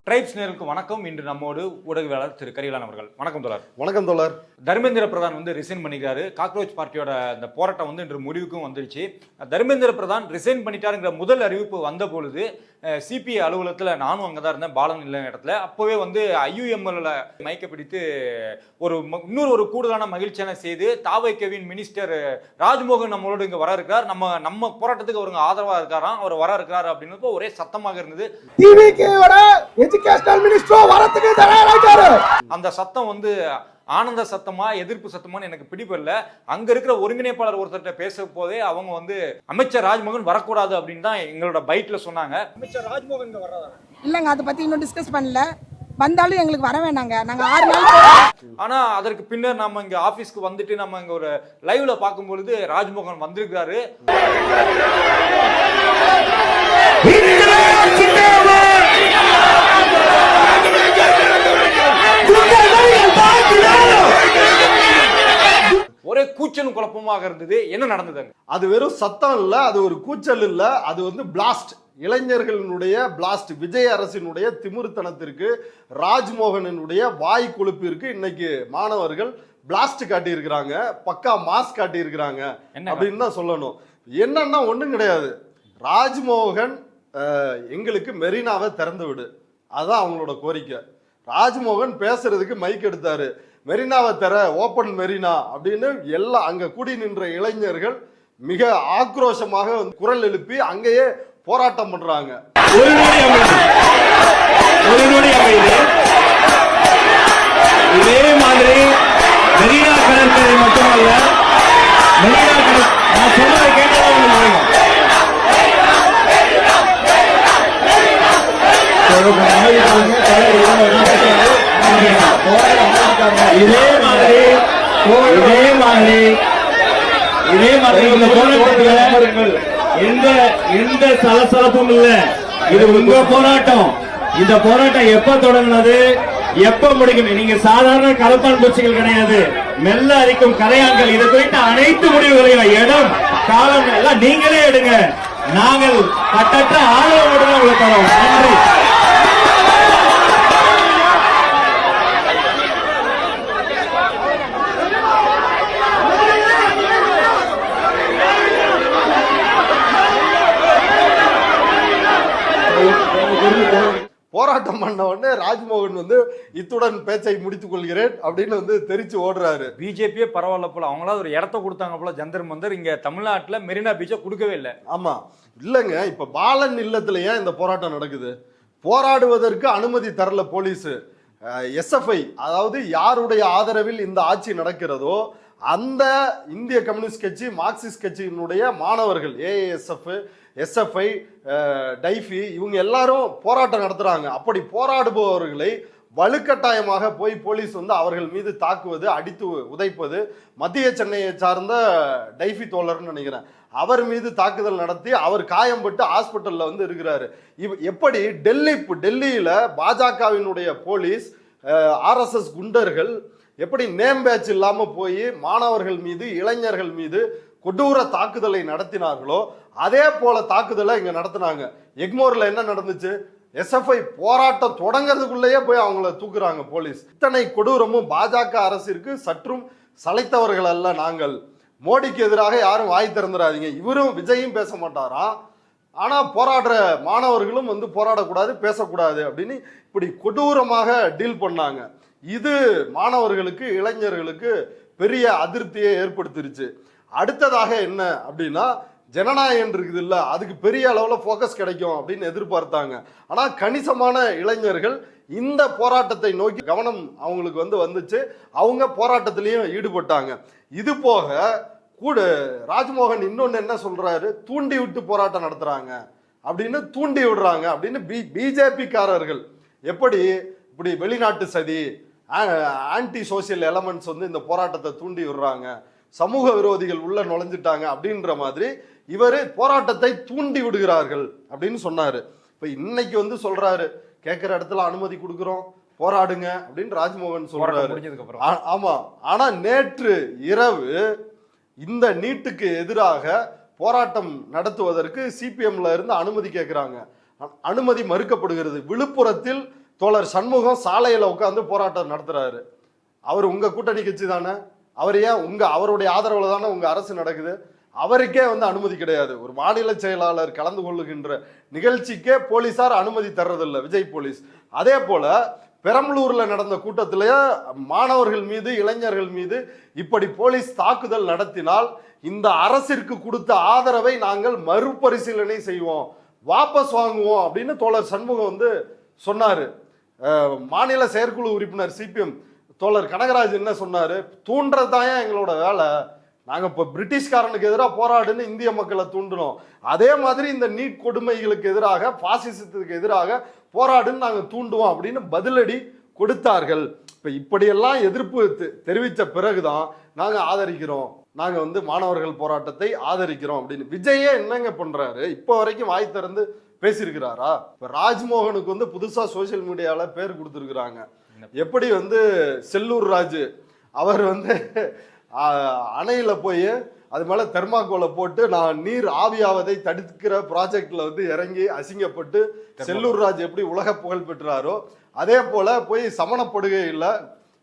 Tribes நேருக்கு வணக்கம். இன்று நம்மோடு ஊடகவியலாளர் திரு கரிகாலன் அவர்கள். வணக்கம் தோழர். வணக்கம் தோழர். தர்மேந்திர பிரதான் ரிசைன் பண்ணிக்கிறாரு. காக்ரோச் பார்ட்டியோட இந்த போராட்டம் இன்று முடிவுக்கும் வந்துருச்சு. தர்மேந்திர பிரதான் ரிசைன் பண்ணிட்டாருங்கிற முதல் அறிவிப்பு வந்த பொழுது சிபிஐ அலுவலகத்தில் நானும் அங்கே தான் இருந்தேன், பாலன் இல்லை இடத்துல. அப்போவே IUML மைக்க பிடித்து இன்னொரு கூடுதலான மகிழ்ச்சியான செய்து தாவைக்கவின் மினிஸ்டர் ராஜ்மோகன் நம்மளோடு இங்கே வர இருக்கிறார், நம்ம போராட்டத்துக்கு அவருங்க ஆதரவாக இருக்காராம், அவர் வர இருக்கிறார் அப்படின்னு ஒரே சத்தமாக இருந்தது. அந்த சத்தம் ஆனந்த சத்தமா எதிர்ப்பு சத்தமான்னு எனக்கு பிடிப்படல. அங்க இருக்கிற ஒருங்கிணைப்பாளர் ஒருத்தர்கிட்ட பேச போதே அவங்க அமைச்சர் ராஜ்மோகன் வரக்கூடாது அப்படின்னு தான் எங்களோட பைட்ல சொன்னாங்க. அமைச்சர் ராஜ்மோகன் வர்றதா இல்லங்க, அதை பத்தி இன்னும் டிஸ்கஸ் பண்ணல. வந்தாலும் எங்களுக்கு வர வேணாங்க, நாங்க 6 நாள். ஆனா அதற்கு பின்னர் நம்ம இங்க ஆபீஸ்க்கு வந்துட்டு நம்ம இங்க ஒரு லைவ்ல பார்க்கும் பொழுது ராஜ்மோகன் வந்திருக்காரு. ஒரே கூச்சலும் குழப்பமாக இருந்தது. என்ன நடந்தது? அது வெறும் சத்தம் இல்ல, அது ஒரு கூச்சல் இல்ல, அது பிளாஸ்ட். இளைஞர்களினுடைய பிளாஸ்ட். விஜய் அரசினுடைய திமிருத்தனத்திற்கு, ராஜ்மோகனுடைய வாய் கொழுப்பிற்கு இன்னைக்கு மாணவர்கள் பிளாஸ்ட் காட்டி இருக்கிறாங்க, பக்கா மாஸ் காட்டி இருக்கிறாங்க அப்படின்னு தான் சொல்லணும். என்னன்னா ஒண்ணும் கிடையாது. ராஜ்மோகன் எங்களுக்கு மெரினாவை திறந்து விடு, அதான் அவங்களோட கோரிக்கை. ராஜ்மோகன் பேசுறதுக்கு மைக் எடுத்தாரு, மெரினாவை தர, ஓபன் மெரினா அப்படின்னு எல்லாம் அங்க கூடி நின்ற இளைஞர்கள் மிக ஆக்ரோஷமாக குரல் எழுப்பி அங்கேயே போராட்டம் பண்றாங்க. இதே மாதிரி மெரினா கடற்கரை மட்டுமல்ல, மெரினா நான் சொல்றதை கேட்டதான் இதே மாதிரி எந்த சலசலப்பும் இல்ல. இது உங்க போராட்டம். இந்த போராட்டம் எப்ப தொடங்கினது, எப்ப முடிக்கும்? நீங்க சாதாரண கலப்பான் பூச்சிகள் கிடையாது, மெல்ல அரிக்கும் கரையான்கள். இது குறித்த அனைத்து முடிவுகளையும் இடம் காலம் எல்லாம் நீங்களே எடுங்க. நாங்கள் கட்டற்ற ஆதரவுடன் உங்களுக்கு தரோம். நன்றி. போராட்டம் பண்ண உடனே ராஜ்மோகன் இத்துடன் பேச்சை முடித்துக் கொள்கிறேன் அப்படின்னு தெரிச்சு ஓடுறாரு. பிஜேபியே பரவாயில்ல போல, அவங்களா ஒரு இடத்த கொடுத்தாங்க போல ஜந்தர் மந்தர். இங்க தமிழ்நாட்டுல மெரினா பீச்சை கொடுக்கவே இல்லை. ஆமா, இல்லங்க, இப்ப பாலன் இல்லத்துல ஏன் இந்த போராட்டம் நடக்குது? போராடுவதற்கு அனுமதி தரல போலீஸ். SFI, அதாவது யாருடைய ஆதரவில் இந்த ஆட்சி நடக்கிறதோ அந்த இந்திய கம்யூனிஸ்ட் கட்சி, மார்க்சிஸ்ட் கட்சியினுடைய மாணவர்கள், AASF, SFI, டைஃபி, இவங்க எல்லாரும் போராட்டம் நடத்துறாங்க. அப்படி போராடுபவர்களை வலுக்கட்டாயமாக போய் போலீஸ் அவர்கள் மீது தாக்குவது, அடித்து உதைப்பது. மத்திய சென்னையை சார்ந்த டைஃபி தோழர்னு நினைக்கிறேன், அவர் மீது தாக்குதல் நடத்தி அவர் காயம்பட்டு ஹாஸ்பிட்டல்ல இருக்கிறாரு. எப்படி டெல்லியில பாஜகவினுடைய போலீஸ், RSS குண்டர்கள் எப்படி நேம் பேட்ச் இல்லாம போய் மாணவர்கள் மீது, இளைஞர்கள் மீது கொடூர தாக்குதலை நடத்தினார்களோ அதே போல தாக்குதலை இங்க நடத்தினாங்க. எக்மோர்ல என்ன நடந்துச்சு? SFI போராட்டம் தொடங்கிறதுக்குள்ளேயே போய் அவங்கள தூக்குறாங்க போலீஸ். இத்தனை கொடூரமும் பாஜக அரசிற்கு சற்றும் சளைத்தவர்கள் அல்ல நாங்கள். மோடிக்கு எதிராக யாரும் வாய் திறந்துடாதீங்க. இவரும் விஜயும் பேச மாட்டாராம், ஆனா போராடுற மாணவர்களும் போராடக்கூடாது, பேசக்கூடாது அப்படின்னு இப்படி கொடூரமாக டீல் பண்ணாங்க. இது மாணவர்களுக்கு, இளைஞர்களுக்கு பெரிய அதிருப்தியை ஏற்படுத்திருச்சு. அடுத்ததாக என்ன அப்படின்னா, ஜனநாயகம் இருக்குது இல்ல, அதுக்கு பெரிய அளவுல போக்கஸ் கிடைக்கும் அப்படின்னு எதிர்பார்த்தாங்க. ஆனா கணிசமான இளைஞர்கள் இந்த போராட்டத்தை நோக்கி கவனம் அவங்களுக்கு வந்துச்சு. அவங்க போராட்டத்திலையும் ஈடுபட்டாங்க. இது போக கூட ராஜ்மோகன் இன்னொன்னு என்ன சொல்றாரு, தூண்டி விட்டு போராட்டம் நடத்துறாங்க அப்படின்னு, தூண்டி விடுறாங்க அப்படின்னு. பிஜேபி காரர்கள் எப்படி இப்படி வெளிநாட்டு சதி, ஆன்டி சோசியல் எலமெண்ட்ஸ் இந்த போராட்டத்தை தூண்டி விடுறாங்க, சமூக விரோதிகள் உள்ள நுழைஞ்சிட்டாங்க அப்படின்ற மாதிரி இவரு போராட்டத்தை தூண்டி விடுகிறார்கள் அப்படின்னு சொன்னாரு. இப்ப இன்னைக்கு சொல்றாரு, கேட்கிற இடத்துல அனுமதி கொடுக்கிறோம், போராடுங்க அப்படின்னு ராஜ்மோகன் சொல்றாரு. ஆமா, ஆனா நேற்று இரவு இந்த நீட்டுக்கு எதிராக போராட்டம் நடத்துவதற்கு CPMல இருந்து அனுமதி கேட்கிறாங்க. அனுமதி மறுக்கப்படுகிறது. விழுப்புரத்தில் தோழர் சண்முகம் சாலையில உட்காந்து போராட்டம் நடத்துறாரு. அவர் உங்க கூட்டணி கட்சி தானே, அவர் ஏன் அவருடைய ஆதரவுல தானே உங்க அரசு நடக்குது, அவருக்கே அனுமதி கிடையாது. ஒரு மாநில செயலாளர் கலந்து கொள்ளுகின்ற நிகழ்ச்சிக்கே போலீசார் அனுமதி தர்றதில்லை விஜய் போலீஸ். அதே போல பெரம்பலூர்ல நடந்த கூட்டத்திலேயே மாணவர்கள் மீது இளைஞர்கள் மீது இப்படி போலீஸ் தாக்குதல் நடத்தினால் இந்த அரசிற்கு கொடுத்த ஆதரவை நாங்கள் மறுபரிசீலனை செய்வோம், வாபஸ் வாங்குவோம் அப்படின்னு தோழர் சண்முகம் சொன்னாரு. மாநில செயற்குழு உறுப்பினர் சிபிஎம் தோழர் கனகராஜ் என்ன சொன்னாரு, தூண்டுறதுதான் எங்களோட வேலை, நாங்க இப்ப பிரிட்டிஷ்காரனுக்கு எதிராக போராடுன்னு இந்திய மக்களை தூண்டணும், அதே மாதிரி இந்த நீட் கொடுமைகளுக்கு எதிராக பாசிசத்துக்கு எதிராக போராடுன்னு நாங்க தூண்டுவோம் அப்படின்னு பதிலடி கொடுத்தார்கள். இப்ப இப்படியெல்லாம் எதிர்ப்பு தெரிவித்த பிறகுதான் நாங்க ஆதரிக்கிறோம், நாங்க மாணவர்கள் போராட்டத்தை ஆதரிக்கிறோம் அப்படின்னு. விஜயே என்னங்க பண்றாரு, இப்ப வரைக்கும் வாய் திறந்து பேசியிருக்கிறாரா? இப்ப ராஜ்மோகனுக்கு புதுசா சோசியல் மீடியால பேர் கொடுத்துருக்குறாங்க. எப்படி செல்லூர் ராஜு அவர் அணையில போய் அது மேல தெர்மாக்கோலை போட்டு நான் நீர் ஆவியாவதை தடுக்கிற ப்ராஜெக்ட்ல இறங்கி அசிங்கப்பட்டு செல்லூர் ராஜ் எப்படி உலக புகழ் பெற்றாரோ அதே போல போய் சமணப்படுகையில்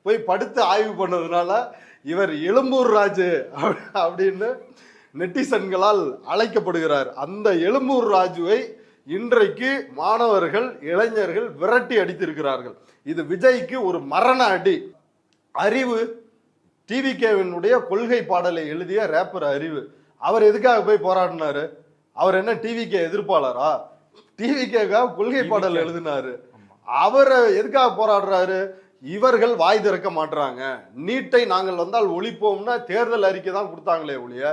போய் படுத்து ஆய்வு பண்ணதுனால இவர் எழும்பூர் ராஜு அப்படின்னு நெட்டிசன்களால் அழைக்கப்படுகிறார். அந்த எழும்பூர் ராஜுவை இன்றைக்கு மாணவர்கள் இளைஞர்கள் விரட்டி அடித்திருக்கிறார்கள். இது விஜய்க்கு ஒரு மரண அடி. அறிவு டிவிகேவினுடைய கொள்கை பாடலை எழுதிய ரேப்பர் அறிவு, அவர் எதுக்காக போய் போராடினாரு? அவர் என்ன டிவிகே எதிர்ப்பாளரா? டிவிகேக்காக கொள்கை பாடல் எழுதினாரு. அவர் எதுக்காக போராடுறாரு? இவர்கள் வாய் திறக்க மாட்டாங்க. நீட்டை நாங்கள் வந்தால் ஒழிப்போம்னா தேர்தல் அறிக்கை தான் கொடுத்தாங்களே ஒழிய,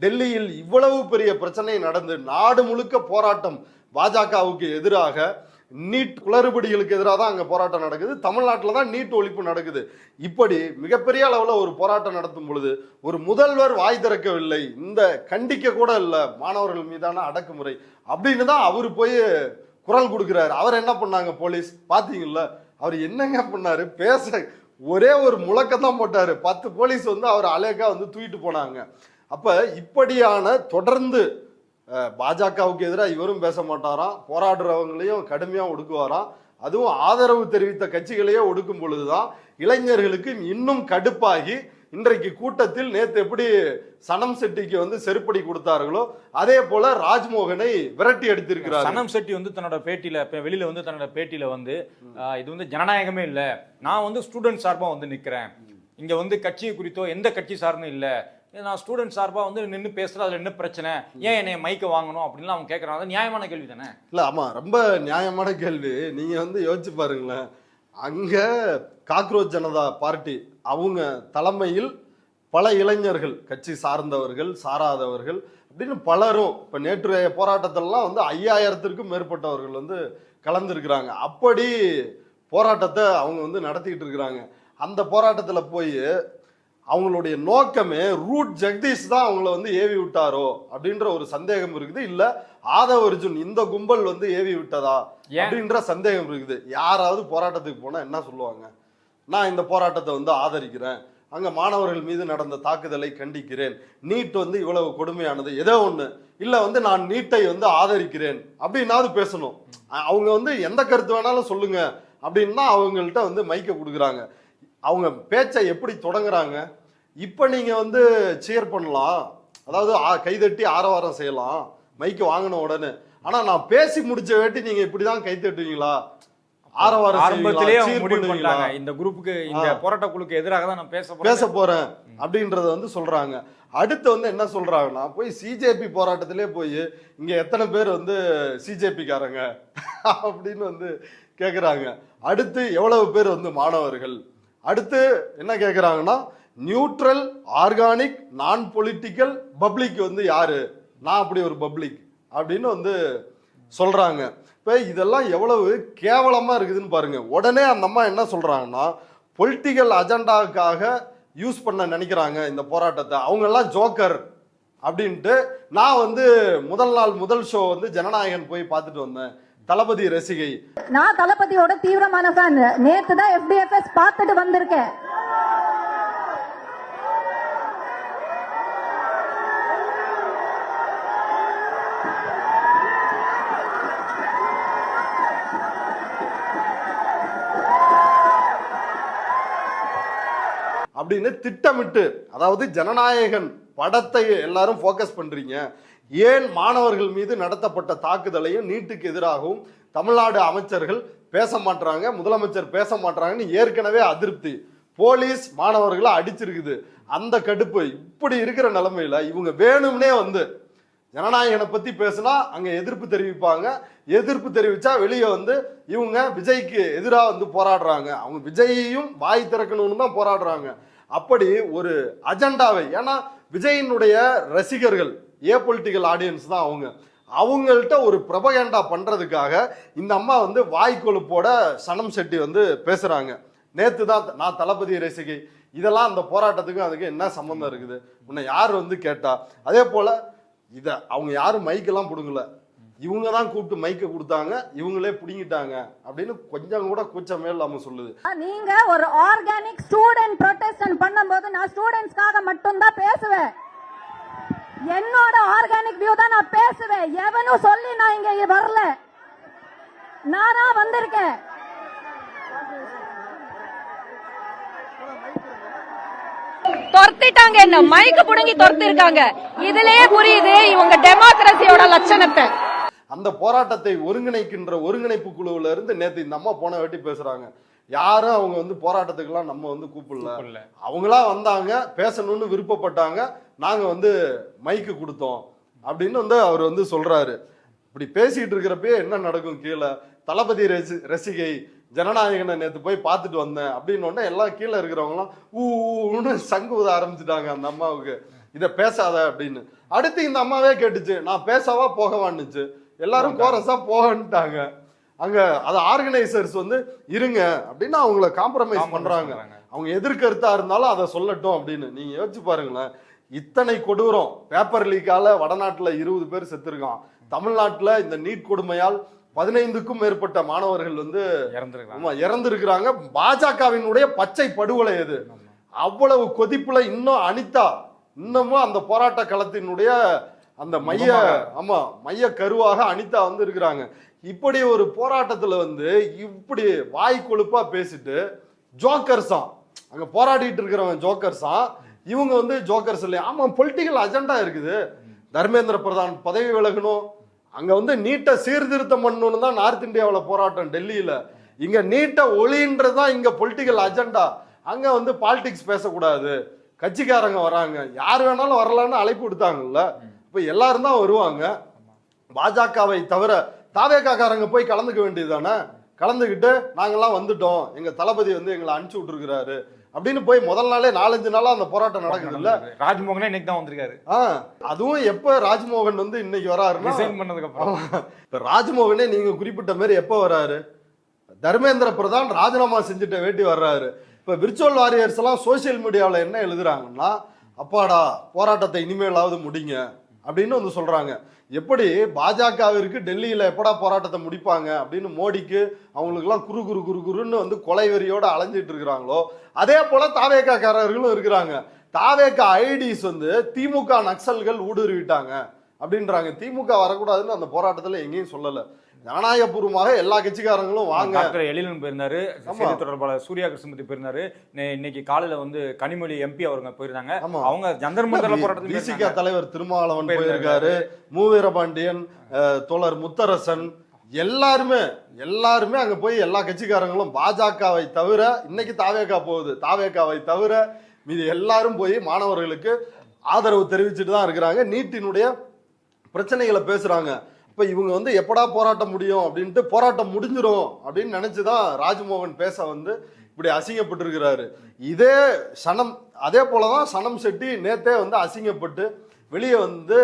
டெல்லியில் இவ்வளவு பெரிய பிரச்சனை நடந்து நாடு முழுக்க போராட்டம் பாஜகவுக்கு எதிராக, நீட் குளறுபடிகளுக்கு எதிராக தான் அங்க போராட்டம் நடக்குது. தமிழ்நாட்டில் தான் நீட் ஒழிப்பு நடக்குது. இப்படி மிகப்பெரிய அளவில் ஒரு போராட்டம் நடத்தும் பொழுது ஒரு முதல்வர் வாய் திறக்கவில்லை, இந்த கண்டிக்க கூட இல்லை மாணவர்கள் மீதான அடக்குமுறை அப்படின்னு தான் அவரு போய் குரல் கொடுக்கிறாரு. அவர் என்ன பண்ணாங்க போலீஸ் பாத்தீங்கல்ல, அவர் என்னங்க பண்ணாரு? பேச ஒரே ஒரு முழக்கம் தான் போட்டாரு. 10 போலீஸ் அவர் அலேக்கா தூக்கிட்டு போனாங்க. அப்ப இப்படியான தொடர்ந்து பாஜகவுக்கு எதிராக இவரும் பேச மாட்டாராம், போராடுறவங்களையும் கடுமையா ஒடுக்குவாராம். அதுவும் ஆதரவு தெரிவித்த கட்சிகளையே ஒடுக்கும் பொழுதுதான் இளைஞர்களுக்கு இன்னும் கடுப்பாகி இன்றைக்கு கூட்டத்தில் நேத்து எப்படி சனம் செட்டிக்கு செருப்படி கொடுத்தார்களோ அதே போல ராஜ்மோகனை விரட்டி அடித்திருக்கிறார். சனம் செட்டி தன்னோட பேட்டியில வெளியில தன்னோட பேட்டியில இது ஜனநாயகமே இல்ல, நான் ஸ்டூடெண்ட் சார்பா நிக்கிறேன், இங்க கட்சி குறித்தோ எந்த கட்சி சார்பும் இல்ல, நான் ஸ்டூடெண்ட் சார்பா நின்று பேசுறேன், அதுல என்ன பிரச்சனை, ஏன் என்னை மைக்க வாங்கணும் அப்படின்னு அவங்க கேட்கறாங்க. நியாயமான கேள்வி தானே? இல்ல, ஆமா, ரொம்ப நியாயமான கேள்வி. நீங்க யோசிச்சு பாருங்களேன், அங்க காக்ரோச் ஜனதா பார்ட்டி அவங்க தலைமையில் பல இளைஞர்கள், கட்சி சார்ந்தவர்கள் சாராதவர்கள் அப்படின்னு பலரும் இப்ப நேற்றைய போராட்டத்திலாம் 5000த்திற்கும் மேற்பட்டவர்கள் கலந்துருக்கிறாங்க. அப்படி போராட்டத்தை அவங்க நடத்திக்கிட்டு இருக்கிறாங்க. அந்த போராட்டத்துல போய் அவங்களுடைய நோக்கமே ரூட் ஜெகதீஷ் தான் அவங்கள ஏவி விட்டாரோ அப்படின்ற ஒரு சந்தேகம் இருக்குது. இல்ல ஆதவ அர்ஜுன் இந்த கும்பல் ஏவி விட்டதா அப்படின்ற சந்தேகம் இருக்குது. யாராவது போராட்டத்துக்கு போனா என்ன சொல்லுவாங்க? நான் இந்த போராட்டத்தை ஆதரிக்கிறேன், அங்க மாணவர்கள் மீது நடந்த தாக்குதலை கண்டிக்கிறேன், நீட் இவ்வளவு கொடுமையானது, ஏதோ ஒண்ணு இல்ல நான் நீட்டை ஆதரிக்கிறேன் அப்படின்னாவது பேசணும். அவங்க எந்த கருத்து வேணாலும் சொல்லுங்க அப்படின்னா அவங்கள்ட்ட மைக்க கொடுக்குறாங்க. அவங்க பேச்சை எப்படி தொடங்குறாங்க? இப்ப நீங்க சியர் பண்ணலாம், அதாவது கைதட்டி ஆரவாரம் செய்யலாம் மைக்கு வாங்கின உடனே. ஆனா நான் பேசி முடிச்ச வேட்டி நீங்க இப்படிதான் கை தட்டுவீங்களா? இந்த குரூப்புக்கு இந்த போராட்ட குழுக்கு எதிராக தான் நான் பேச போறேன் அப்படின்றத சொல்றாங்க. அடுத்து என்ன சொல்றாங்கன்னா, போய் சிஜேபி போராட்டத்திலே போய் இங்க எத்தனை பேர் சிஜேபி காரங்க அப்படின்னு கேக்குறாங்க. அடுத்து எவ்வளவு பேர் மாணவர்கள், அடுத்து என்ன கேக்குறாங்கன்னா நியூட்ரல் ஆர்கானிக் நான் பொலிட்டிக்கல் பப்ளிக் யாரு, நான் அப்படி ஒரு பப்ளிக் அப்படின்னு சொல்றாங்க. இப்ப இதெல்லாம் எவ்வளவு கேவலமா இருக்குதுன்னு பாருங்க. உடனே அந்த அம்மா என்ன சொல்றாங்கன்னா, பொலிட்டிக்கல் அஜெண்டாவுக்காக யூஸ் பண்ண நினைக்கிறாங்க இந்த போராட்டத்தை, அவங்க எல்லாம் ஜோக்கர் அப்படின்ட்டு. நான் முதல் நாள் முதல் ஷோ ஜனநாயகன் போய் பார்த்துட்டு வந்தேன், தளபதி ரசிகை. நான் தளபதியோட தீவிரமான ஃபேன். நேத்து தான் FDFS பார்த்துட்டு வந்திருக்கேன். அப்படின்னு திட்டமிட்டு, அதாவது ஜனநாயகன் படத்தை எல்லாரும் ஃபோக்கஸ் பண்றீங்க, ஏன் மாணவர்கள் மீது நடத்தப்பட்ட தாக்குதலையும் நீட்டுக்கு எதிராகவும் தமிழ்நாடு அமைச்சர்கள் பேச மாட்டாங்க, முதலமைச்சர் பேச மாட்டாங்கன்னு ஏற்கனவே அதிருப்தி, போலீஸ் மாணவர்களை அடிச்சிருக்குது, அந்த கடுப்பு. இப்படி இருக்கிற நிலைமையில இவங்க வேணும்னே வந்து ஜனநாயகனை பத்தி பேசினா அங்க எதிர்ப்பு தெரிவிப்பாங்க, எதிர்ப்பு தெரிவிச்சா வெளியே வந்து இவங்க விஜய்க்கு எதிராக வந்து போராடுறாங்க, அவங்க விஜயையும் வாய் திறக்கணும்னு தான் போராடுறாங்க. அப்படி ஒரு அஜெண்டாவை, ஏன்னா விஜயினுடைய ரசிகர்கள் பொலிட்டிக்கல் ஆடியன்ஸ் தான் அவங்கள்ட்ட ஒரு ப்ரொபகேண்டா பண்றதுக்காக இந்த அம்மா வந்து வாய்க்கொழுப்போட சனம் செட்டி வந்து பேசுறாங்க. நேத்து தான் நான் தளபதி ரசிகை, இதெல்லாம் அந்த போராட்டத்துக்கும் அதுக்கு என்ன சம்பந்தம் இருக்குது, உன்னை யார் வந்து கேட்டா? அதே போல இத அவங்க யாரும் மைக்கெல்லாம் பிடுங்கல, இவங்க தான் கூப்பிட்டு மைக்க கொடுத்தாங்க, இவங்களே பிடிங்கிட்டாங்க அப்படின்னு கொஞ்சம் கூட கூச்சமே இல்லாம சொல்லுது. நீங்க ஒரு ஆர்கானிக் ஸ்டூடெண்ட் ப்ரொடெஸ்ட் பண்ணும்போது நான் ஸ்டூடெண்ட்ஸ்க்காக மட்டும் தான் பேசுவேன், என்னோட ஆர்கானிக் வியூ தான் நான் பேசுவேன். எவனும் சொல்லி நான் இங்க வரல, நானா வந்திருக்கேன். துரத்திட்டாங்க, என்ன மைக்கு புடுங்கி துரத்தி இருக்காங்க. இதுலயே புரியுது இவங்க டெமோக்ரஸியோட லட்சணத்தை. அந்த போராட்டத்தை ஒருங்கிணைக்கின்ற ஒருங்கிணைப்பு குழுவுல இருந்து நேத்து இந்த அம்மா போன வாட்டி பேசுறாங்க, யாரும் அவங்க வந்து போராட்டத்துக்கெல்லாம் நம்ம வந்து கூப்பிடல, அவங்களா வந்தாங்க, பேசணும்னு விருப்பப்பட்டாங்க, நாங்க வந்து மைக்கு கொடுத்தோம் அப்படின்னு வந்து அவர் வந்து சொல்றாரு. இப்படி பேசிட்டு இருக்கிறப்பயே என்ன நடக்கும், கீழே தளபதி ரசிகை ஜனநாயகனை நேத்து போய் பார்த்துட்டு வந்தேன் அப்படின்னு எல்லாம் கீழே இருக்கிறவங்களாம் ஊன்னு சங்கு ஊத ஆரம்பிச்சுட்டாங்க அந்த அம்மாவுக்கு, இதை பேசாத அப்படின்னு. அடுத்து இந்த அம்மாவே கேட்டுச்சு, நான் பேசவா போகவான்னுச்சு, எல்லாரும் கோரஸா போகன்ட்டாங்க. அங்க அது ஆர்கனைசர்ஸ் வந்து இருங்க அப்படின்னு அவங்கள காம்ப்ரமைஸ் பண்றாங்க, அவங்க எதிர்கருத்தா இருந்தாலும் அதை சொல்லட்டும் அப்படின்னு. நீங்க யோசிச்சு பாருங்களேன், இத்தனை கொடூரம். பேப்பர் லீக்கால வடநாட்டுல 20 பேர் செத்துருக்கான், தமிழ்நாட்டுல இந்த நீட் கொடுமையால் 15க்கும் மேற்பட்ட மாணவர்கள் வந்து இறந்திருக்கிறாங்க. பாஜகவினுடைய பச்சை படுகொலை அது. அவ்வளவு கொதிப்புல இன்னும் அனிதா இன்னமும் அந்த போராட்ட களத்தினுடைய அந்த மைய கருவாக அனிதா வந்து இருக்கிறாங்க. இப்படி ஒரு போராட்டத்துல வந்து இப்படி வாய் கொழுப்பா பேசிட்டு ஜோக்கர்ஸாம், அங்க போராடிட்டு இருக்கிறவங்க ஜோக்கர்ஸாம், இவங்க வந்து ஜோக்கர்ஸ் இல்லையா? ஆமா, பொலிட்டிக்கல் அஜெண்டா இருக்குது. தர்மேந்திர பிரதான் பதவி விலகணும், அங்க வந்து நீட்டை சீர்திருத்தம் பண்ணணும்னு தான் நார்த் இந்தியாவில் போராட்டம் டெல்லியில. இங்க நீட்டை ஒளின்றதுதான் இங்க பொலிட்டிக்கல் அஜெண்டா. அங்க வந்து பாலிடிக்ஸ் பேசக்கூடாது, கட்சிக்காரங்க வராங்க, யார் வேணாலும் வரலான்னு அழைப்பு விடுத்தாங்கல்ல, இப்ப எல்லாரும் தான் வருவாங்க. பாஜகவை தவிர தாவேகாக்காரங்க போய் கலந்துக்க வேண்டியதுதானே, கலந்துக்கிட்டு நாங்கெல்லாம் வந்துட்டோம், எங்க தளபதி வந்து எங்களை அனுப்பிச்சு விட்டுருக்கிறாரு அப்படின்னு போய் முதல் நாளே 4-5 நாளா அந்த போராட்டம் நடக்குது இல்ல. ராஜ்மோகனே இன்னைக்கு தான் வந்திருக்காரு. அதுவும் எப்ப ராஜ்மோகன் வந்து இன்னைக்கு வராருன்னா பண்ணதுக்கு அப்புறம். இப்ப ராஜ்மோகனே நீங்க குறிப்பிட்ட மாதிரி எப்ப வராரு, தர்மேந்திர பிரதான் ராஜினாமா செஞ்சுட்ட வேட்டி வர்றாரு. இப்ப விர்ச்சுவல் வாரியர்ஸ் எல்லாம் சோசியல் மீடியாவில் என்ன எழுதுறாங்கன்னா, அப்பாடா போராட்டத்தை இனிமேலாவது முடிங்க அப்படின்னு வந்து சொல்றாங்க. எப்படி பாஜகவிற்கு டெல்லியில எப்படா போராட்டத்தை முடிப்பாங்க அப்படின்னு மோடிக்கு அவங்களுக்கு எல்லாம் குரு குரு குரு குருன்னு வந்து கொலை வெறியோட அலைஞ்சிட்டு இருக்கிறாங்களோ, அதே போல தாவேக்காரர்களும் இருக்கிறாங்க. தாவேக்கா ஐடிஸ் வந்து திமுக நக்சல்கள் ஊடுருவிட்டாங்க அப்படின்றாங்க. திமுக வரக்கூடாதுன்னு அந்த போராட்டத்துல எங்கேயும் சொல்லல. ஜனநாயகபூர்வமாக எல்லா கட்சிக்காரங்களும் வாங்க. எழிலன் போயிருந்தாரு, செய்தி தொடர்பாளர் சூர்யா கிருஷ்ணமூர்த்தி போயிருந்தாரு, இன்னைக்கு காலையில வந்து கனிமொழி எம்பி அவங்க போயிருந்தாங்க. அவங்க ஜந்தர் மந்தர்ல போராட்டத்தில் பிசிக தலைவர் திருமாவளவன் போயிருக்காரு, மூவீரபாண்டியன், தோழர் முத்தரசன், எல்லாருமே அங்க போய் எல்லா கட்சிக்காரங்களும் பாஜகவை தவிர, இன்னைக்கு தாவேகா போகுது, தாவேகாவை தவிர மீது எல்லாரும் போய் மாணவர்களுக்கு ஆதரவு தெரிவிச்சுட்டு தான் இருக்கிறாங்க. நீட்டினுடைய பிரச்சனைகளை பேசுறாங்க. இப்ப இவங்க வந்து எப்படா போராட்டம் முடியும் அப்படின்ட்டு, போராட்டம் முடிஞ்சிரும் அப்படின்னு நினைச்சுதான் ராஜ்மோகன் பேச வந்து இப்படி அசிங்கப்பட்டிருக்கிறாரு. இதே அதே போலதான் சனம் செட்டி நேத்தே வந்து அசிங்கப்பட்டு வெளியே வந்து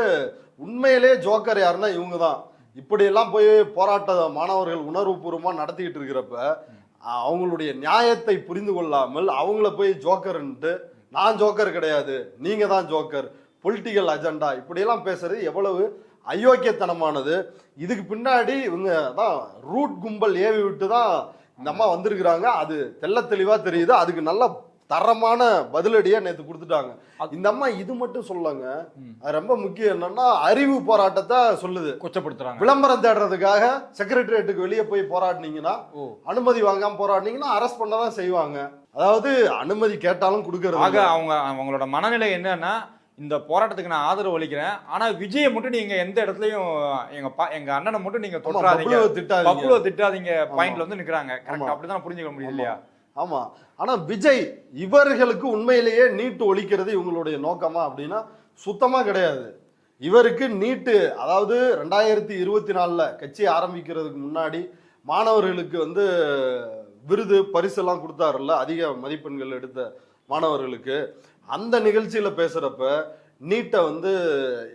உண்மையிலே ஜோக்கர் யாருன்னா இவங்க தான். இப்படி எல்லாம் போய் போராட்ட மாணவர்கள் உணர்வுபூர்வமா நடத்திக்கிட்டு இருக்கிறப்ப அவங்களுடைய நியாயத்தை புரிந்து கொள்ளாமல் அவங்கள போய் ஜோக்கர்ன்ட்டு, நான் ஜோக்கர் கிடையாது, நீங்க தான் ஜோக்கர், பொலிட்டிக்கல் அஜெண்டா, இப்படியெல்லாம் பேசுறது எவ்வளவு அயோக்கியத்தனமானது. இதுக்கு பின்னாடி இவங்க தான் ரூட் கும்பல் ஏவி விட்டு தான் இந்த அம்மா வந்திருக்கிறாங்க. அது தெள்ள தெளிவா தெரியுது. அதுக்கு நல்லா தரமான பதிலடியா நேத்து கொடுத்துட்டாங்க. இந்த அம்மா இது மட்டும் சொல்லங்க, அது ரொம்ப முக்கியம். என்னன்னா அறிவு போராட்டத்தை சொல்லுது, கொச்சப்படுத்துறாங்க. விளம்பரம் விளம்பரம் தேடுறதுக்காக செக்ரட்டரியேட்டுக்கு வெளியே போய் போராடினீங்கன்னா, அனுமதி வாங்காம போராடினீங்கன்னா அரெஸ்ட் பண்ணதான் செய்வாங்க. அதாவது அனுமதி கேட்டாலும் கொடுக்கறது. ஆக அவங்களோட மனநிலை என்னன்னா, இந்த போராட்டத்துக்கு நான் ஆதரவு அளிக்கிறேன், ஆனா விஜயை மட்டும் நீங்க எந்த இடத்துலயும் எங்க அண்ணனை மட்டும் நீங்க தொட்டாதீங்க, பப்ளுவ திட்டாதீங்க பாயிண்ட்ல வந்து நிக்கிறாங்க. கரெக்ட், அப்படிதான் புரிஞ்சுக்க முடியுது இல்லையா? ஆமா. ஆனா விஜய் இவர்களுக்கு உண்மையிலேயே நீட்டு ஒழிக்கிறது இவங்களுடைய நோக்கமா அப்படின்னா சுத்தமா கிடையாது. இவருக்கு நீட்டு, அதாவது 2024 கட்சி ஆரம்பிக்கிறதுக்கு முன்னாடி மாணவர்களுக்கு வந்து விருது பரிசு எல்லாம் கொடுத்தாருல்ல, அதிக மதிப்பெண்கள் எடுத்த மாணவர்களுக்கு, அந்த நிகழ்ச்சியில பேசுறப்ப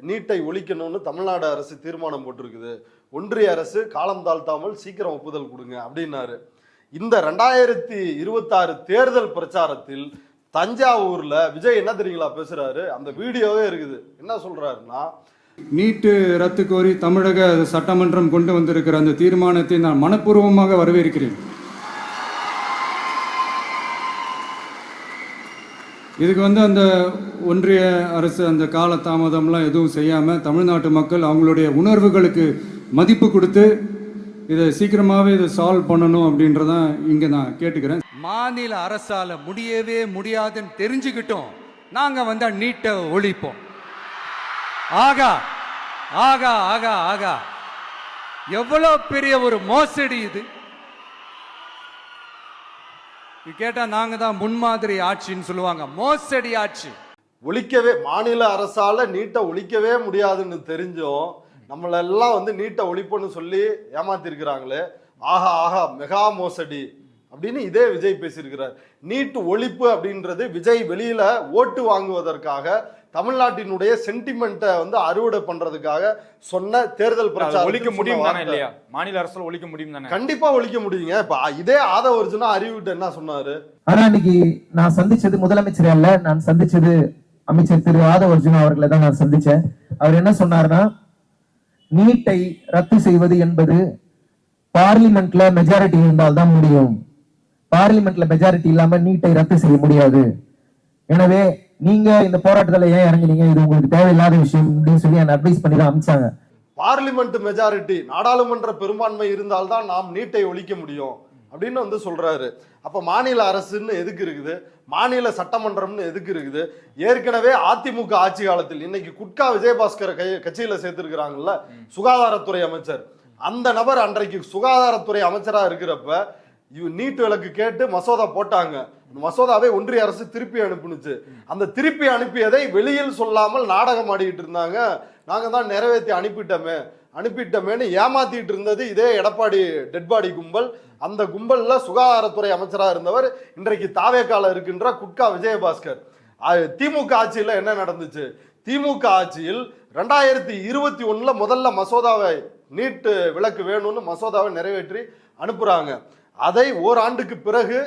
நீட்டை ஒழிக்கணும்னு தமிழ்நாடு அரசு தீர்மானம் போட்டிருக்குது, ஒன்றிய அரசு காலம் தாழ்த்தாமல் சீக்கிரம் ஒப்புதல் கொடுங்க அப்படின்னாரு. இந்த 2026 தேர்தல் பிரச்சாரத்தில் தஞ்சாவூர்ல விஜய் என்ன தெரியுங்களா பேசுறாரு, அந்த வீடியோவே இருக்குது. என்ன சொல்றாருன்னா, நீட்டு ரத்து கோரி தமிழக சட்டமன்றம் கொண்டு வந்திருக்கிற அந்த தீர்மானத்தை நான் மனப்பூர்வமாக வரவேற்கிறேன். இதுக்கு வந்து அந்த ஒன்றிய அரசு அந்த கால தாமதம்லாம் எதுவும் செய்யாமல் தமிழ்நாட்டு மக்கள் அவங்களுடைய உணர்வுகளுக்கு மதிப்பு கொடுத்து இதை சீக்கிரமாகவே இதை சால்வ் பண்ணணும் அப்படின்றதான் இங்கே நான் கேட்டுக்கிறேன். மாநில அரசால் முடியவே முடியாதுன்னு தெரிஞ்சுக்கிட்டோம், நாங்கள் வந்து நீட்டை ஒழிப்போம். ஆகா ஆகா ஆகா ஆகா, எவ்வளோ பெரிய ஒரு மோசடி இது! கேட்டால் நாங்கள் தான் முன்மாதிரி ஆட்சின்னு சொல்லுவாங்க. மோசடி ஆட்சி. ஒழிக்கவே, மாநில அரசால நீட்டை ஒழிக்கவே முடியாதுன்னு தெரிஞ்சும் நம்மளெல்லாம் வந்து நீட்டை ஒழிப்புன்னு சொல்லி ஏமாத்திருக்கிறாங்களே, ஆஹா ஆஹா மெகா மோசடி அப்படின்னு இதே விஜய் பேசியிருக்கிறார். நீட்டு ஒழிப்பு அப்படின்றது விஜய் வெளியில ஓட்டு வாங்குவதற்காக, தமிழ்நாட்டினுடைய சென்டிமெண்ட்டை வந்து அறுவடை பண்றதுக்காக சொன்ன தேர்தல் பிரச்சாரம். ஒழிக்க முடியும் தானே இல்லையா? மாநில அரசால் ஒழிக்க முடியும் தானே? கண்டிப்பா ஒழிக்க முடியுங்க. இப்ப இதே ஆதவ அர்ஜுனா அறிவிட்டு என்ன சொன்னாரு? ஆனா இன்னைக்கு நான் சந்திச்சது முதலமைச்சர் அல்ல, நான் சந்திச்சது அமைச்சர் திரு ஆதவ அர்ஜுனா அவர்களை தான் நான் சந்திச்சேன். அவர் என்ன சொன்னார்னா, நீட்டை ரத்து செய்வது என்பது பார்லிமெண்ட்ல மெஜாரிட்டி இருந்தால் தான் முடியும், பார்லிமெண்ட்ல மெஜாரிட்டி இல்லாம நீட்டை ரத்து செய்ய முடியாது. எனவே நீங்க இந்த போராட்டத்துல ஏன் இறங்குனீங்க, இது உங்களுக்கு தேவையில்லாத விஷயம் அப்படின்னு சொல்லி அட்வைஸ் பண்ணி தான் அனுப்பிச்சாங்க. பார்லிமெண்ட் மெஜாரிட்டி, நாடாளுமன்ற பெரும்பான்மை இருந்தால்தான் நாம் நீட்டை ஒழிக்க முடியும் அப்படின்னு வந்து சொல்றாரு. அப்ப மாநில அரசுன்னு எதுக்கு இருக்குது, மாநில சட்டமன்றம்னு எதுக்கு இருக்குது? ஏற்கனவே அதிமுக ஆட்சி காலத்தில், இன்னைக்கு குட்கா விஜயபாஸ்கர் கட்சியில சேர்த்திருக்கிறாங்கல்ல சுகாதாரத்துறை அமைச்சர், அந்த நபர் அன்றைக்கு சுகாதாரத்துறை அமைச்சரா இருக்கிறப்ப நீட் விலக்கு கேட்டு மசோதா போட்டாங்க. மசோதாவை ஒன்றிய அரசு திருப்பி அனுப்புனுச்சு. அந்த திருப்பி அனுப்பியதை வெளியில் சொல்லாமல் நாடகம் ஆடிட்டு இருந்தாங்க. நாங்க தான் நிறைவேற்றி அனுப்பிட்டோமேன்னு ஏமாத்திட்டு இருந்தது இதே எடப்பாடி டெட்பாடி கும்பல். அந்த கும்பல்ல சுகாதாரத்துறை அமைச்சராக இருந்தவர் இன்றைக்கு தாவேக்கால இருக்கின்ற குட்கா விஜயபாஸ்கர். திமுக ஆட்சியில் என்ன நடந்துச்சு? திமுக ஆட்சியில் 2021 முதல்ல மசோதாவை நீட் விலக்கு வேணும்னு மசோதாவை நிறைவேற்றி அனுப்புறாங்க. அதை ஓராண்டுக்கு பிறகு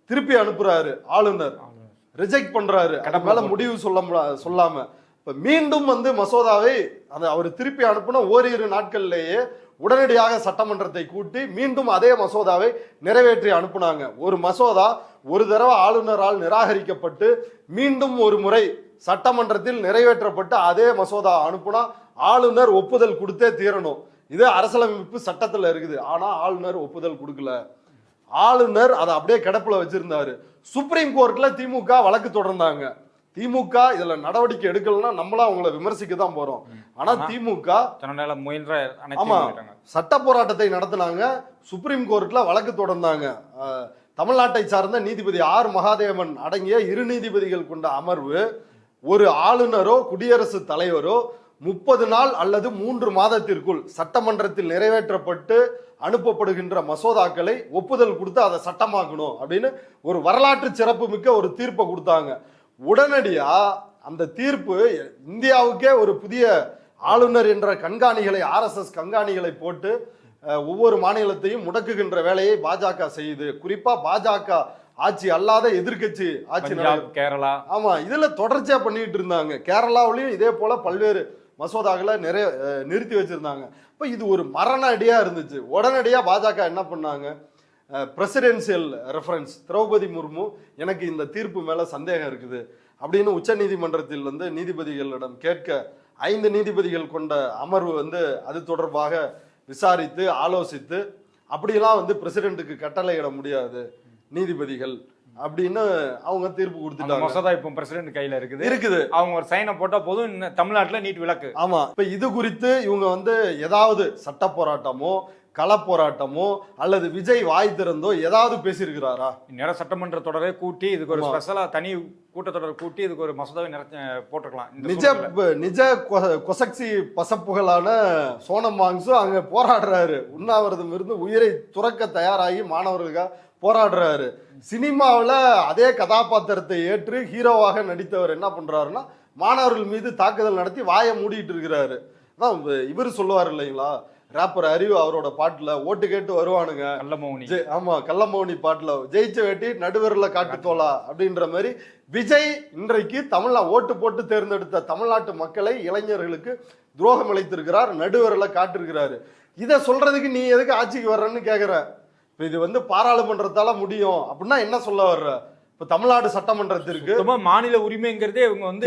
திருப்பி அனுப்புறாரு ஆளுநர், ரிஜெக்ட் பண்றாரு, மேல முடிவு சொல்லாம. இப்ப மீண்டும் வந்து மசோதாவை அவர் திருப்பி அனுப்புன ஓரிரு நாட்கள்லேயே உடனடியாக சட்டமன்றத்தை கூட்டி மீண்டும் அதே மசோதாவை நிறைவேற்றி அனுப்புனாங்க. ஒரு மசோதா ஒரு தடவை ஆளுநரால் நிராகரிக்கப்பட்டு மீண்டும் ஒரு முறை சட்டமன்றத்தில் நிறைவேற்றப்பட்டு அதே மசோதா அனுப்புனா ஆளுநர் ஒப்புதல் கொடுத்தே தீரணும். இது அரசியலமைப்பு சட்டத்துல இருக்குது. ஆனா ஆளுநர் ஒப்புதல் கொடுக்கல. ஆளுநர் அதை அப்படியே கிடப்புல வச்சிருந்தாரு. சுப்ரீம் கோர்ட்ல திமுக வழக்கு தொடர்ந்தாங்க. திமுக இதுல நடவடிக்கை எடுக்கலன்னா நம்மளா அவங்களை விமர்சிக்க தான் போறோம். ஆனா திமுக சட்ட போராட்டத்தை நடத்தினாங்க, சுப்ரீம் கோர்ட்ல வழக்கு தொடர்ந்தாங்க. தமிழ்நாட்டை சார்ந்த நீதிபதி ஆர் மகாதேவன் அடங்கிய 2 நீதிபதிகள் கொண்ட அமர்வு ஒரு ஆளுநரோ குடியரசுத் தலைவரோ 30 நாள் அல்லது 3 மாதத்திற்குள் சட்டமன்றத்தில் நிறைவேற்றப்பட்டு அனுப்பப்படுகின்ற மசோதாக்களை ஒப்புதல் கொடுத்து அதை சட்டமாக்கணும் அப்படின்னு ஒரு வரலாற்று சிறப்பு மிக்க ஒரு தீர்ப்பை கொடுத்தாங்க. உடனடியா அந்த தீர்ப்பு இந்தியாவுக்கே ஒரு புதிய ஆளுநர் என்ற கண்காணிகளை, RSS கண்காணிகளை போட்டு ஒவ்வொரு மாநிலத்தையும் முடக்குகின்ற வேலையை பாஜக செய்யுது. குறிப்பா பாஜக ஆட்சி அல்லாத எதிர்கட்சி ஆட்சி கேரளா, ஆமா, இதுல தொடர்ச்சியா பண்ணிட்டு இருந்தாங்க. கேரளாவிலையும் இதே போல பல்வேறு மசோதாக்களை நிறுத்தி வச்சிருந்தாங்க. இப்ப இது ஒரு மரண அடியா இருந்துச்சு. உடனடியா பாஜக என்ன பண்ணாங்க, பிரசிடென்சியல் ரெஃபரன்ஸ் திரௌபதி முர்மு எனக்கு இந்த தீர்ப்பு மேல சந்தேகம் இருக்குது அப்படின்னு உச்ச நீதிமன்றத்தில் வந்து நீதிபதிகளிடம் கேட்க 5 நீதிபதிகள் கொண்ட அமர்வு வந்து அது தொடர்பாக விசாரித்து ஆலோசித்து அப்படியெல்லாம் வந்து பிரசிடென்ட்டுக்கு கட்டளையிட முடியாது நீதிபதிகள் அப்படின்னு அவங்க தீர்ப்பு கொடுத்துட்டாங்க. மசோதா இப்போ பிரசிடென்ட் கையில இருக்குது. அவங்க ஒரு சைனை போட்டா போதும், தமிழ்நாட்டுல நீட் விலக்கு. ஆமா, இப்ப இது குறித்து இவங்க வந்து ஏதாவது சட்ட போராட்டமோ கள போராட்டமோ அல்லது விஜய் வாய் திறந்தோ ஏதாவது பேசியிருக்கிறாரா? நேரம் சட்டமன்ற தொடரை கூட்டி இதுக்கு ஒரு ஸ்பெஷலா தனி கூட்டத்தொடர் கூட்டி இதுக்கு ஒரு மசோதாவை போட்டுக்கலாம். நிஜ கொசக்சி பசப்புகளான சோனம் வாங்ஸும் அங்க போராடுறாரு. உண்ணாவிரதம் இருந்து உயிரை துறக்க தயாராகி மாணவர்களுக்காக போராடுறாரு. சினிமாவில் அதே கதாபாத்திரத்தை ஏற்று ஹீரோவாக நடித்தவர் என்ன பண்றாருன்னா மாணவர்கள் மீது தாக்குதல் நடத்தி வாயை மூடிட்டு இருக்கிறாரு. அதான் இவர் சொல்லுவார் இல்லைங்களா, ராப்பர் அறிவு அவரோட பாட்டுல ஓட்டு கேட்டு வருவானுங்க கள்ளமௌனி. ஆமா, கள்ளமௌனி பாட்டுல ஜெயிச்ச வேட்டி நடுவரில் காட்டு தோலா அப்படின்ற மாதிரி விஜய் இன்றைக்கு ஓட்டு போட்டு தேர்ந்தெடுத்த தமிழ்நாட்டு மக்களை இளைஞர்களுக்கு துரோகம் இழைத்திருக்கிறார், நடுவரில் காட்டிருக்கிறாரு. இதை சொல்றதுக்கு நீ எதுக்கு ஆட்சிக்கு வர்றன்னு கேக்குற. இது வந்து பாராளுமன்றத்தால முடியும் அப்படின்னா என்ன சொல்ல வர்ற? இப்ப தமிழ்நாடு சட்டமன்றத்திற்கு மாநில உரிமைங்கிறதே இவங்க வந்து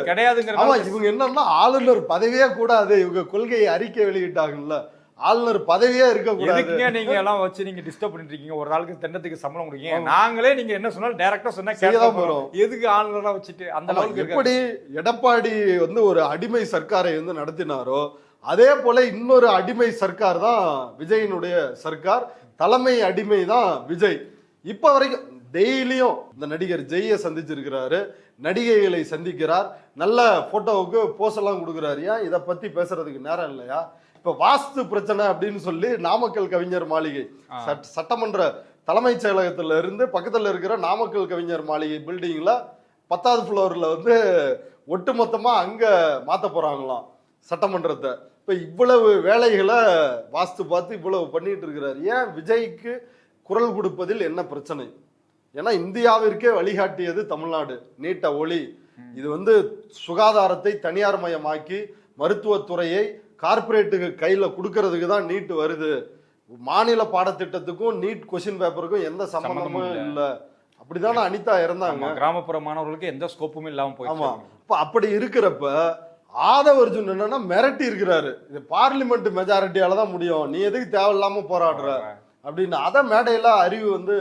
கிடையாதுங்கிறது. இவங்க என்னன்னா ஆளுநர் பதவியே கூடாது, இவங்க கொள்கையை அறிக்கை வெளியிட்டாங்கல்ல, ஆளுநர் பதவியே இருக்க. நீங்க எல்லாம் வச்சு நீங்க டிஸ்டர்ப் பண்ணிட்டு இருக்கீங்க. ஒரு நாளுக்கு தென்னத்துக்கு சம்பளம் கொடுக்கீங்க, நாங்களே நீங்க என்ன சொன்னாலும் டைரக்டா சொன்னா கேட்கதான் போறோம். எதுக்கு ஆளுநரா வச்சுட்டு அந்த அளவுக்கு எப்படி எடப்பாடி வந்து ஒரு அடிமை சர்க்காரை வந்து நடத்தினாரோ அதே போல இன்னொரு அடிமை சர்க்கார் தான் விஜயினுடைய சர்க்கார். தலைமை அடிமை தான் விஜய். இப்ப வரைக்கும் டெய்லியும் இந்த நடிகர் ஜெய்யை சந்திச்சிருக்கிறாரு, நடிகைகளை சந்திக்கிறார், நல்ல போட்டோவுக்கு போஸ் எல்லாம் கொடுக்குறாரு. ஏன் இதை பத்தி பேசுறதுக்கு நேரம் இல்லையா? இப்ப வாஸ்து பிரச்சனை அப்படின்னு சொல்லி நாமக்கல் கவிஞர் மாளிகை சட்டமன்ற தலைமைச் செயலகத்துல இருந்து பக்கத்துல இருக்கிற நாமக்கல் கவிஞர் மாளிகை பில்டிங்ல 10வது ஃப்ளோர்ல வந்து ஒட்டுமொத்தமா அங்க மாத்த போறாங்களாம் சட்டமன்றத்தை. இப்ப இவ்வளவு வேலைகளை வாஸ்து பார்த்து இவ்வளவு பண்ணிட்டு இருக்கிறார். ஏன் விஜய்க்கு குரல் கொடுப்பதில் என்ன பிரச்சனை? ஏன்னா இந்தியாவிற்கே வழிகாட்டியது தமிழ்நாடு. நீட்ட ஒளி இது வந்து சுகாதாரத்தை தனியார் மயமாக்கி மருத்துவத்துறையை கார்பரேட்டுக்கு கையில கொடுக்கறதுக்கு தான் நீட் வருது. மாநில பாடத்திட்டத்துக்கும் நீட் கொஸ்டின் பேப்பருக்கும் எந்த சம்பந்தமும் இல்லை. அப்படிதானே அனிதா இறந்தாங்க. கிராமப்புற மாணவர்களுக்கு எந்த ஸ்கோப்பும் இல்லாம போய். ஆமா, இப்ப அப்படி இருக்கிறப்ப ஆதவ அர்ஜுன் என்னன்னா மிரட்டி இருக்கிறாரு, இது பார்லிமெண்ட் மெஜாரிட்டியால தான் முடியும், நீ எதுக்கு தேவையில்லாம போராடுற அப்படின்னு. அத மேடையில அறிவு வந்து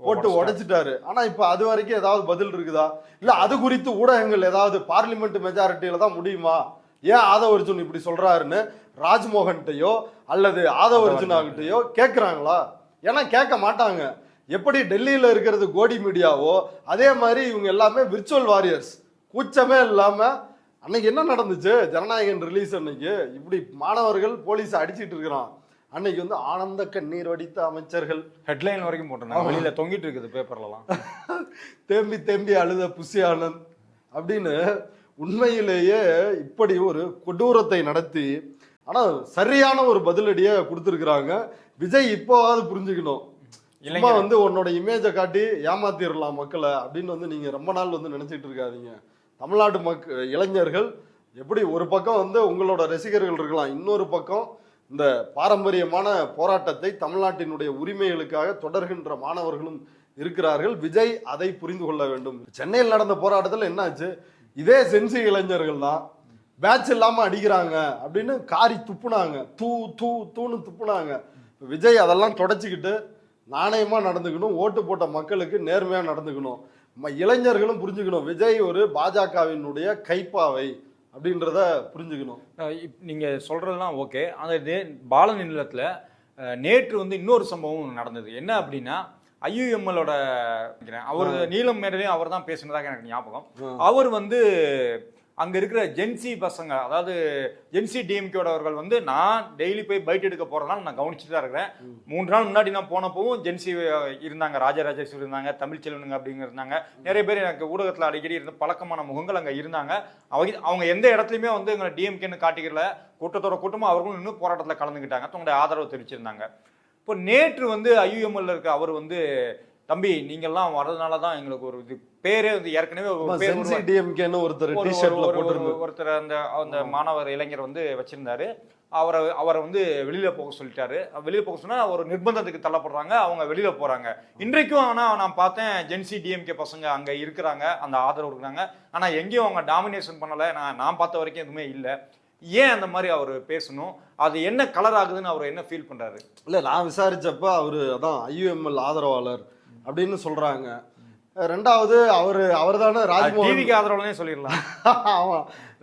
போட்டு உடைச்சிட்டாரு. ஆனா இப்ப அது வரைக்கும் ஏதாவது பதில் இருக்குதா? இல்ல அது குறித்து ஊடகங்கள் ஏதாவது பார்லிமெண்ட் மெஜாரிட்டியில தான் முடியுமா, ஏன் ஆதவ அர்ஜுன் இப்படி சொல்றாருன்னு ராஜ்மோகன்கிட்டயோ அல்லது ஆதவ அர்ஜுனாகிட்டயோ கேட்கிறாங்களா? ஏன்னா கேட்க மாட்டாங்க. எப்படி டெல்லியில இருக்கிறது கோடி மீடியாவோ அதே மாதிரி இவங்க எல்லாமே விர்ச்சுவல் வாரியர்ஸ். கூச்சமே இல்லாம அன்னைக்கு என்ன நடந்துச்சு, ஜனநாயகன் ரிலீஸ் அன்னைக்கு இப்படி மாணவர்கள் போலீஸ் அடிச்சிட்டு இருக்கிறான். அன்னைக்கு வந்து ஆனந்த கண்ணீர் வடித்த அமைச்சர்கள் ஹெட்லைன் வரைக்கும் போட்டிருந்தாங்க, வெளியில தொங்கிட்டு இருக்குது பேப்பர்லாம். தேம்பி தேம்பி அழுத புசி ஆனந்த் அப்படின்னு உண்மையிலேயே இப்படி ஒரு கொடூரத்தை நடத்தி ஆனா சரியான ஒரு பதிலடியை கொடுத்துருக்குறாங்க. விஜய் இப்போவாவது புரிஞ்சுக்கணும். சும்மா வந்து உன்னோட இமேஜை காட்டி ஏமாத்திடலாம் மக்களை அப்படின்னு வந்து நீங்க ரொம்ப நாள் வந்து நினைச்சிட்டு இருக்காதீங்க. தமிழ்நாட்டு இளைஞர்கள் எப்படி ஒரு பக்கம் வந்து உங்களோட ரசிகர்கள் இருக்கலாம், இன்னொரு பக்கம் இந்த பாரம்பரியமான போராட்டத்தை தமிழ்நாட்டினுடைய உரிமைகளுக்காக தொடர்கின்ற மாணவர்களும் இருக்கிறார்கள். விஜய் அதை புரிந்து கொள்ள வேண்டும். சென்னையில் நடந்த போராட்டத்தில் என்னாச்சு, இதே சென்சி இளைஞர்கள் தான் பேட்ச் இல்லாம அடிக்கிறாங்க அப்படின்னு காரி துப்புனாங்க, தூன்னு துப்புனாங்க. விஜய் அதெல்லாம் தொடச்சிக்கிட்டு நாணயமா நடந்துக்கணும், ஓட்டு போட்ட மக்களுக்கு நேர்மையா நடந்துக்கணும். இளைஞர்களும் புரிஞ்சுக்கணும், விஜய் ஒரு பாஜகவினுடைய கைப்பாவை அப்படின்றத புரிஞ்சுக்கணும். நீங்க சொல்றதுலாம் ஓகே. அந்த பாலன் இல்லத்துல நேற்று வந்து இன்னொரு சம்பவம் நடந்தது. என்ன அப்படின்னா ஐயுஎம்எலோட அவர் நீலம் மேடையும் அவர் தான் பேசினதாக எனக்கு ஞாபகம். அவர் வந்து அங்க இருக்கிற ஜென்சி பசங்க, அதாவது ஜென்சி டிஎம்கேடவர்கள் வந்து நான் டெய்லி போய் பைட் எடுக்க போறதுனால நான் கவனிச்சுட்டு தான் இருக்கிறேன். 3 நாள் முன்னாடி நான் போனப்பவும் ஜென்சி இருந்தாங்க, ராஜராஜேஸ்வரி இருந்தாங்க, தமிழ்ச்செல்வனுங்க அப்படிங்க இருந்தாங்க. நிறைய பேர் எனக்கு ஊடகத்தில் அடிக்கடி இருந்த பழக்கமான முகங்கள் அங்கே இருந்தாங்க. அவங்க எந்த இடத்துலையுமே வந்து எங்களை டிஎம்கேன்னு காட்டிக்கல. கூட்டத்தோட கூட்டமும் அவர்களும் இன்னும் போராட்டத்தில் கலந்துக்கிட்டாங்க, தங்களுடைய ஆதரவு தெரிவிச்சிருந்தாங்க. இப்போ நேற்று வந்து ஐயுஎம்எல்ல இருக்க அவர் வந்து தம்பி நீங்கெல்லாம் வர்றதுனால தான் எங்களுக்கு ஒரு இது பேரே வந்து ஏற்கனவே ஒருத்தர் அந்த மாணவர் இளைஞர் வந்து வச்சிருந்தாரு. அவரை வந்து வெளியில போக சொல்லிட்டாரு. வெளியில போக சொன்னா ஒரு நிர்பந்தத்துக்கு தள்ளப்படுறாங்க, அவங்க வெளியில போறாங்க. இன்றைக்கும் ஆனா நான் பார்த்தேன் ஜென்சி டிஎம்கே பசங்க அங்க இருக்கிறாங்க, அந்த ஆதரவு இருக்கிறாங்க. ஆனா எங்கேயும் அவங்க டாமினேஷன் பண்ணல. நான் பார்த்த வரைக்கும் எதுவுமே இல்லை. ஏன் அந்த மாதிரி அவர் பேசணும்? அது என்ன கலர் ஆகுதுன்னு அவர் என்ன ஃபீல் பண்றாரு? இல்ல நான் விசாரிச்சப்ப அவரு அதான் IUML ஆதரவாளர் அப்படின்னு சொல்றாங்க. ரெண்டாவது அவர் தானே ராஜ்மோகன் டிவிக்கு ஆதரவாளனே சொல்லிடலாம். ஆமா,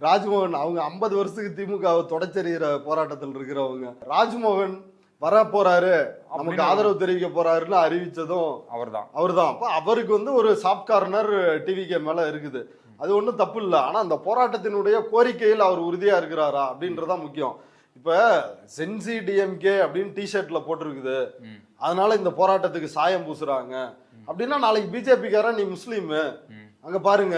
ராஜ்மோகன் அவங்க 50 வருஷத்துக்கு திமுகவை தொடச்செறிகிற போராட்டத்தில் இருக்கிறவங்க. ராஜ்மோகன் வர போறாரு, நமக்கு ஆதரவு தெரிவிக்க போறாருன்னு அறிவிச்சதும் அவர்தான். அப்ப அவருக்கு வந்து ஒரு சாஃப்ட் கார்னர் டிவிக்கு மேல இருக்குது. அது ஒன்றும் தப்பு இல்லை. ஆனா அந்த போராட்டத்தினுடைய கோரிக்கையில் அவர் உறுதியா இருக்கிறாரா அப்படின்றதான் முக்கியம். இப்ப சென்சி டிஎம்கே அப்படின்னு டிஷர்ட்ல போட்டிருக்குது, அதனால இந்த போராட்டத்துக்கு சாயம் பூசுறாங்க அப்படின்னா நாளைக்கு பிஜேபிக்காரன் நீ முஸ்லீம் அங்க பாருங்க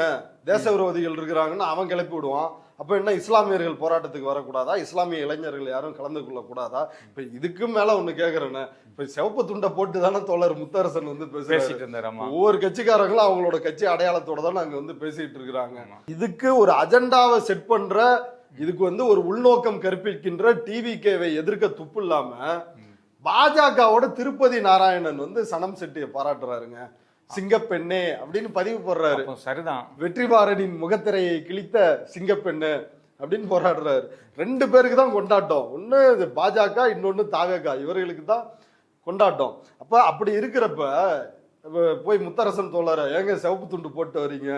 தேச விரோதிகள் இருக்கிறாங்கன்னு அவன் கிளப்பி விடுவான். அப்ப என்ன இஸ்லாமியர்கள் போராட்டத்துக்கு வரக்கூடாதா? இஸ்லாமிய இளைஞர்கள் யாரும் கலந்து கொள்ள கூடாதா? இப்ப இதுக்கு மேல ஒண்ணு கேக்குறேன்னு, இப்ப சிவப்பு துண்டை போட்டு தானே தோழர் முத்தரசன் வந்து பேசிட்டு இருந்தாரு. ஒவ்வொரு கட்சிக்காரங்களும் அவங்களோட கட்சி அடையாளத்தோட தானே அங்க வந்து பேசிட்டு இருக்கிறாங்க. இதுக்கு ஒரு அஜெண்டாவை செட் பண்ற, இதுக்கு வந்து ஒரு உள்நோக்கம் கற்பிக்கின்ற டிவிகேவை எதிர்க்க துப்பு இல்லாம பாஜகவோட திருப்பதி நாராயணன் வந்து சனம் செட்டியை பாராட்டுறாருங்க. சிங்கப்பெண்ணே அப்படின்னு பதிவு போடுறாரு. சரிதான். வெற்றிமாறனின் முகத்திரையை கிழித்த சிங்கப்பெண்ணு அப்படின்னு போராடுறாரு. 2 பேருக்கு தான் கொண்டாட்டம். ஒண்ணு பாஜக, இன்னொன்னு தாவேகா, இவர்களுக்கு தான் கொண்டாட்டம். அப்ப அப்படி இருக்கிறப்ப போய் முத்தரசன் தோழர ஏங்க சிவப்பு துண்டு போட்டு வரீங்க,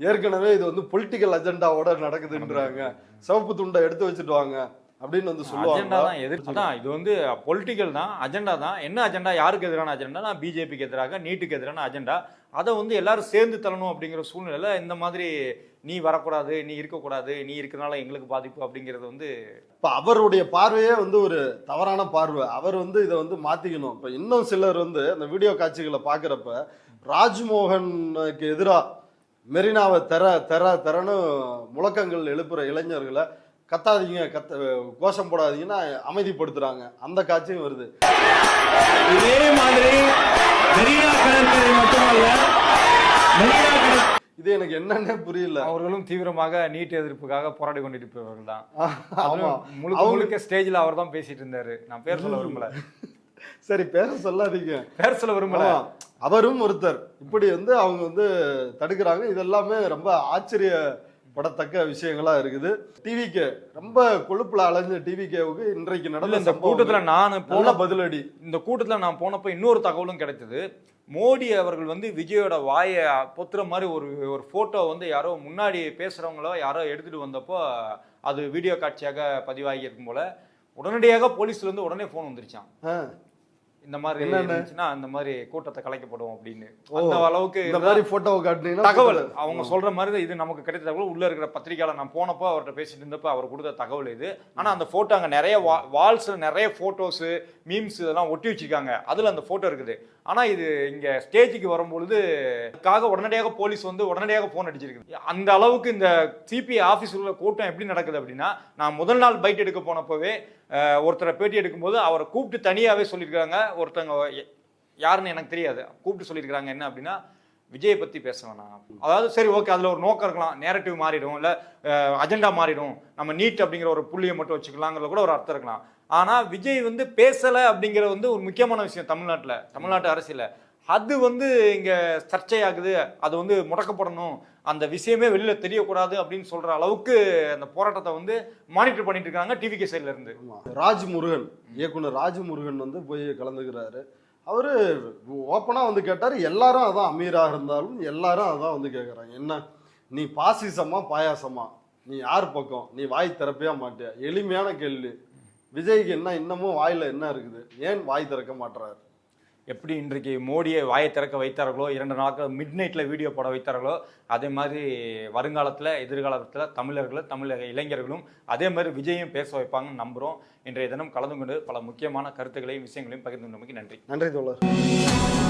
ஏற்கனவே இது வந்து பொலிட்டிக்கல் அஜெண்டாவோட நடக்குதுன்றாங்க, சிவப்பு துண்டை எடுத்து வச்சுட்டு வாங்க அப்படின்னு வந்து சொல்லுவாங்க. இது வந்து பொலிட்டிக்கல் தான், அஜெண்டா தான். என்ன அஜெண்டா? யாருக்கு எதிரான அஜெண்டா? பிஜேபிக்கு எதிராக, நீட்டுக்கு எதிரான அஜெண்டா. அதை வந்து எல்லாரும் சேர்ந்து தள்ளணும் அப்படிங்கிற சூழ்நிலையில இந்த மாதிரி நீ வரக்கூடாது, நீ இருக்கக்கூடாது, நீ இருக்கிறனால எங்களுக்கு பாதிப்பு அப்படிங்கிறது வந்து இப்ப அவருடைய பார்வையே வந்து ஒரு தவறான பார்வை. அவர் வந்து இதை வந்து மாத்திக்கணும். இப்ப இன்னும் சிலர் வந்து அந்த வீடியோ காட்சிகளை பாக்குறப்ப ராஜ்மோகனுக்கு எதிராக மெரினாவை தெரன்னு முழக்கங்கள் எழுப்புற இளைஞர்களை கத்தாதீங்க, கோஷம் போடாதீங்கன்னா அமைதிப்படுத்துறாங்க. அந்த காட்சியும் வருது. இதே மாதிரி இது எனக்கு என்னன்னே புரியல. அவர்களும் தீவிரமாக நீட் எதிர்ப்புக்காக போராடி கொண்டிருப்பவர்கள் தான். முழுக்க ஸ்டேஜ்ல அவர் தான் பேசிட்டு இருந்தாரு. நான் பேர் சொல்ல விரும்பல. சரி, பேர சொல்லாதீங்க. பேர் சொல்ல விரும்பல. அவரும் ஒருத்தர். இப்படி வந்து அவங்க வந்து தடுக்கிறாங்க. இதெல்லாமே ரொம்ப ஆச்சரியப்படத்தக்க விஷயங்களா இருக்குது. டிவிகே ரொம்ப கொழுப்புல அலைஞ்ச டிவிகேவுக்கு இன்றைக்கு நடந்த இந்த கூட்டத்துல நான் போன பதிலடி. இந்த கூட்டத்துல நான் போனப்ப இன்னொரு தகவலும் கிடைச்சது. மோடி அவர்கள் வந்து விஜயோட வாயை பொத்துற மாதிரி ஒரு போட்டோ வந்து யாரோ முன்னாடி பேசுறவங்களோ யாரோ எடுத்துட்டு வந்தப்போ அது வீடியோ காட்சியாக பதிவாகி இருக்கும் போல உடனடியாக போலீஸ்ல இருந்து உடனே போன் வந்துருச்சான். இந்த மாதிரி இருந்துச்சுன்னா அந்த மாதிரி கூட்டத்தை கலைக்கப்படும் அப்படின்னு. அந்த அளவுக்கு இந்த மாதிரி போட்டோவை காட்டுனீங்கன்னா தகவல் அவங்க சொல்ற மாதிரி இது நமக்கு கிடைத்த தகவல். உள்ள இருக்கிற பத்திரிகையாளர் நான் போனப்போ அவர்கிட்ட பேசிட்டு இருந்தப்போ அவர் கொடுத்த தகவல் இது. ஆனா அந்த போட்டோ அங்க நிறைய வால்ஸ்ல நிறைய போட்டோஸ், மீம்ஸ் இதெல்லாம் ஒட்டி வச்சிருக்காங்க. அதுல அந்த போட்டோ இருக்குது. ஆனா இது இங்க ஸ்டேஜுக்கு வரும்பொழுது உடனடியாக போலீஸ் வந்து உடனடியாக போன் அடிச்சிருக்கு. அந்த அளவுக்கு இந்த சிபிஐ ஆபீஸ் உள்ள கூட்டம் எப்படி நடக்குது அப்படின்னா, நான் முதல் நாள் பைட் எடுக்க போனப்பவே ஒருத்தரை பேட்டி எடுக்கும்போது அவரை கூப்பிட்டு தனியாவே சொல்லியிருக்காங்க. ஒருத்தவங்க யாருன்னு எனக்கு தெரியாது, கூப்பிட்டு சொல்லியிருக்காங்க என்ன அப்படின்னா, விஜயை பத்தி பேச வேணாம். அதாவது சரி ஓகே, அதுல ஒரு நோக்கம் இருக்கலாம், நேரட்டிவ் மாறிடும், இல்ல அஜெண்டா மாறிடும், நம்ம நீட் அப்படிங்கிற ஒரு புள்ளியை மட்டும் வச்சுக்கலாங்கிறத கூட ஒரு அர்த்தம் இருக்கலாம். ஆனா விஜய் வந்து பேசல அப்படிங்கிறது வந்து ஒரு முக்கியமான விஷயம் தமிழ்நாட்டு அரசியல. அது வந்து இங்க சர்ச்சையாகுது, அது வந்து முடக்கப்படணும், அந்த விஷயமே வெளியில தெரியக்கூடாது அப்படின்னு சொல்ற அளவுக்கு அந்த போராட்டத்தை வந்து மானிட்டர் பண்ணிட்டு இருக்காங்க டிவிகே சைட்ல இருந்து. ராஜ்முருகன், இயக்குனர் ராஜ்முருகன் வந்து போய் கலந்துக்கிறாரு. அவரு ஓப்பனா வந்து கேட்டாரு. எல்லாரும் அதான், அமீரா இருந்தாலும் எல்லாரும் அதான் வந்து கேட்கறாங்க, என்ன நீ பாசிசமா பாயாசமா, நீ யார் பக்கம், நீ வாய் திறப்பையா மாட்டியா? எளிமையான கேள்வி. விஜய்க்கு என்ன இன்னமும் வாயில என்ன இருக்குது, ஏன் வாய் திறக்க மாட்டுறாரு? எப்படி இன்றைக்கு மோடியை வாயை திறக்க வைத்தார்களோ, 2 நாட்கள் மிட் நைட்ல வீடியோ போட வைத்தார்களோ, அதே மாதிரி வருங்காலத்தில் எதிர்காலத்தில் தமிழக இளைஞர்களும் அதே மாதிரி விஜயும் பேச வைப்பாங்கன்னு நம்புகிறோம். இன்றைய தினம் கலந்து கொண்டு பல முக்கியமான கருத்துக்களையும் விஷயங்களையும் பகிர்ந்து கொண்டமைக்கு நன்றி. நன்றி தோழர்.